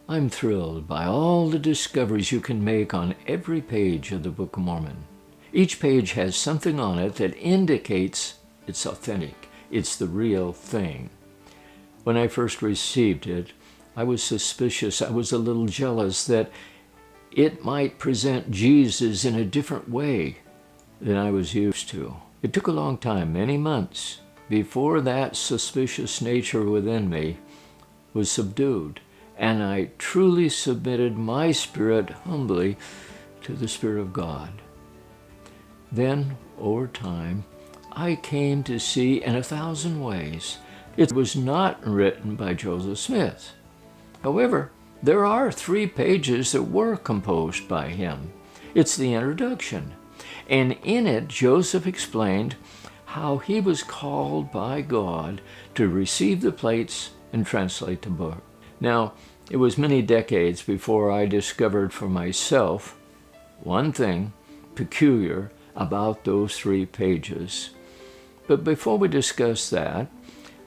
I'm thrilled by all the discoveries you can make on every page of the Book of Mormon. Each page has something on it that indicates it's authentic, it's the real thing. When I first received it, I was suspicious, I was a little jealous that it might present Jesus in a different way than I was used to. It took a long time, many months, before that suspicious nature within me was subdued, and I truly submitted my spirit humbly to the Spirit of God. Then, over time, I came to see in 1,000 ways it was not written by Joseph Smith. However, there are 3 pages that were composed by him. It's the introduction, and in it Joseph explained how he was called by God to receive the plates and translate the book. Now, it was many decades before I discovered for myself one thing peculiar about those 3 pages. But before we discuss that,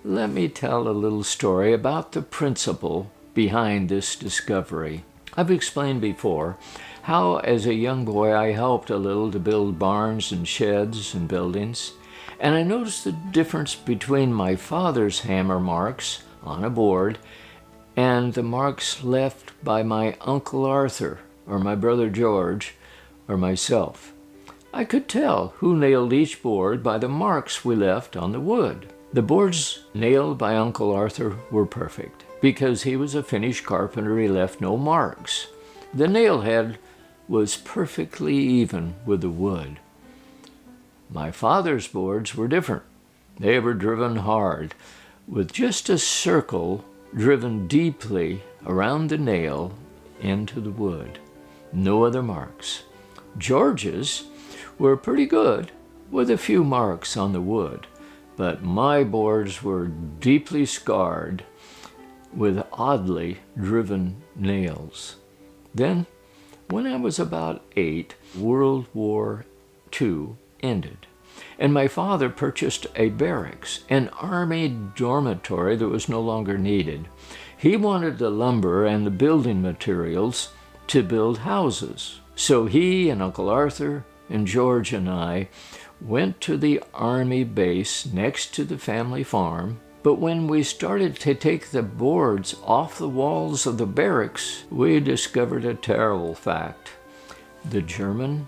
let me tell a little story about the principle behind this discovery. I've explained before how as a young boy I helped a little to build barns and sheds and buildings, and I noticed the difference between my father's hammer marks on a board and the marks left by my Uncle Arthur or my brother George or myself. I could tell who nailed each board by the marks we left on the wood. The boards nailed by Uncle Arthur were perfect. Because he was a finished carpenter, he left no marks. The nail head was perfectly even with the wood. My father's boards were different. They were driven hard, with just a circle driven deeply around the nail into the wood. No other marks. George's were pretty good, with a few marks on the wood, but my boards were deeply scarred with oddly driven nails. Then, when I was about 8, World War II ended, and my father purchased a barracks, an army dormitory that was no longer needed. He wanted the lumber and the building materials to build houses. So he and Uncle Arthur and George and I went to the army base next to the family farm. But when we started to take the boards off the walls of the barracks, we discovered a terrible fact. The German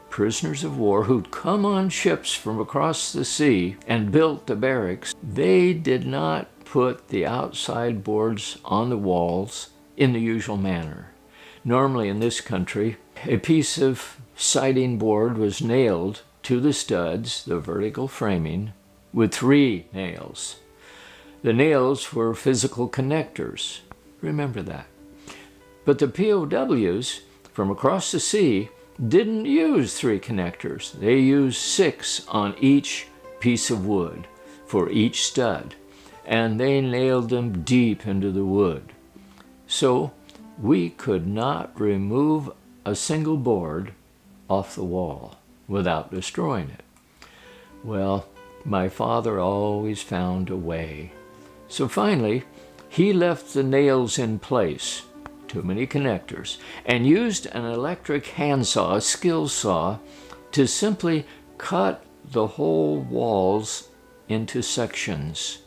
prisoners of war who'd come on ships from across the sea and built the barracks, they did not put the outside boards on the walls in the usual manner. Normally in this country, a piece of siding board was nailed to the studs, the vertical framing, with 3 nails. The nails were physical connectors. Remember that. But the POWs from across the sea didn't use 3 connectors. They used 6 on each piece of wood for each stud, and they nailed them deep into the wood. So we could not remove a single board off the wall without destroying it. Well, my father always found a way. So finally, he left the nails in place, too many connectors, and used an electric handsaw, a skill saw, to simply cut the whole walls into sections.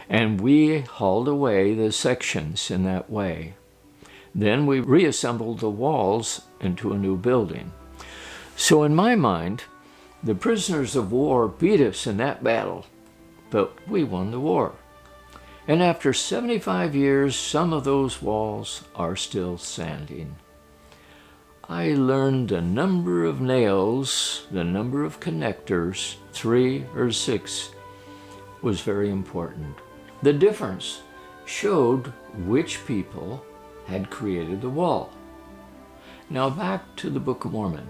And we hauled away the sections in that way. Then we reassembled the walls into a new building. So in my mind, the prisoners of war beat us in that battle, but we won the war. And after 75 years, some of those walls are still standing. I learned the number of nails, the number of connectors, 3 or 6, was very important. The difference showed which people had created the wall. Now back to the Book of Mormon.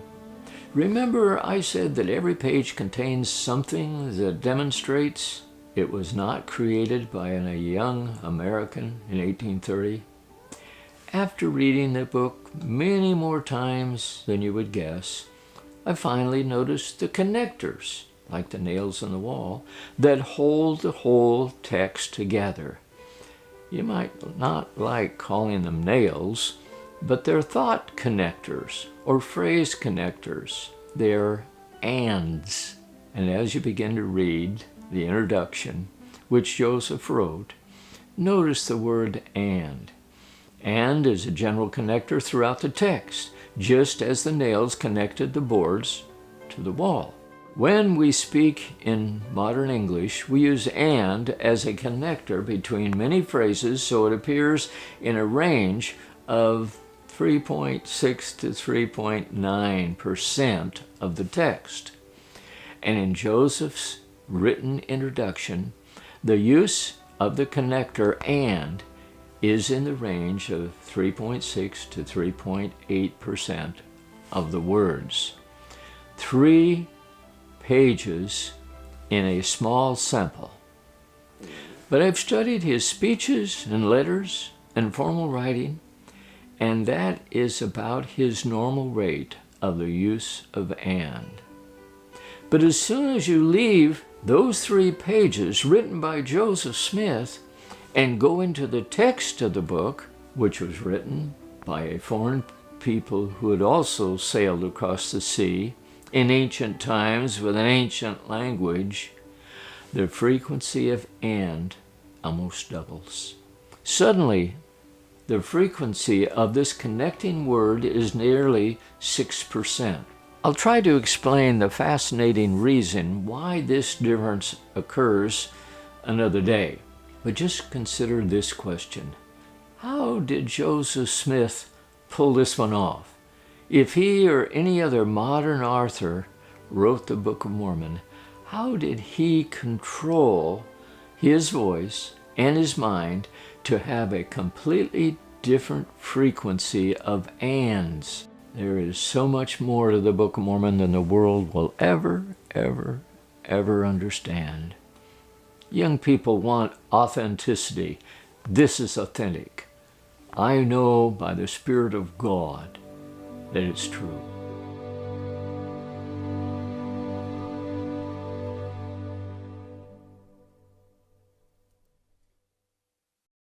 Remember I said that every page contains something that demonstrates it was not created by a young American in 1830? After reading the book many more times than you would guess, I finally noticed the connectors, like the nails in the wall, that hold the whole text together. You might not like calling them nails, but they're thought connectors or phrase connectors. They're ands. And as you begin to read the introduction, which Joseph wrote, notice the word and. And is a general connector throughout the text, just as the nails connected the boards to the wall. When we speak in modern English, we use and as a connector between many phrases, so it appears in a range of 3.6 to 3.9% of the text. And in Joseph's written introduction, the use of the connector and is in the range of 3.6 to 3.8% of the words. 3 pages in a small sample. But I've studied his speeches and letters and formal writing, and that is about his normal rate of the use of and. But as soon as you leave those 3 pages written by Joseph Smith and go into the text of the book, which was written by a foreign people who had also sailed across the sea in ancient times with an ancient language, the frequency of and almost doubles. Suddenly, the frequency of this connecting word is nearly 6%. I'll try to explain the fascinating reason why this difference occurs another day. But just consider this question. How did Joseph Smith pull this one off? If he or any other modern author wrote the Book of Mormon, how did he control his voice and his mind to have a completely different frequency of ands? There is so much more to the Book of Mormon than the world will ever understand. Young people want authenticity. This is authentic. I know by the Spirit of God that it's true.